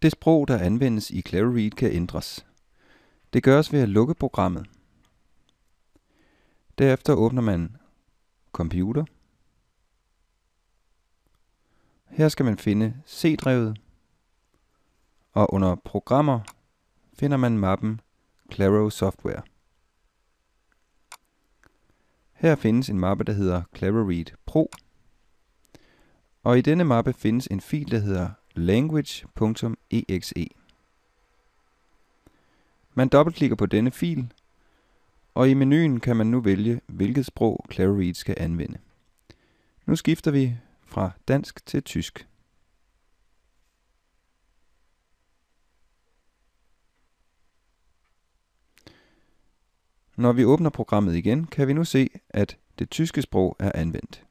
Det sprog, der anvendes i Cleverread, kan ændres. Det gøres ved at lukke programmet. Derefter åbner man Computer. Her skal man finde C-drevet, og under Programmer finder man mappen Claro Software. Her findes en mappe, der hedder Cleverread Pro, og i denne mappe findes en fil, der hedder language.exe. Man dobbeltklikker på denne fil, og i menuen kan man nu vælge, hvilket sprog Cleverread skal anvende. Nu skifter vi fra dansk til tysk. Når vi åbner programmet igen, kan vi nu se, at det tyske sprog er anvendt.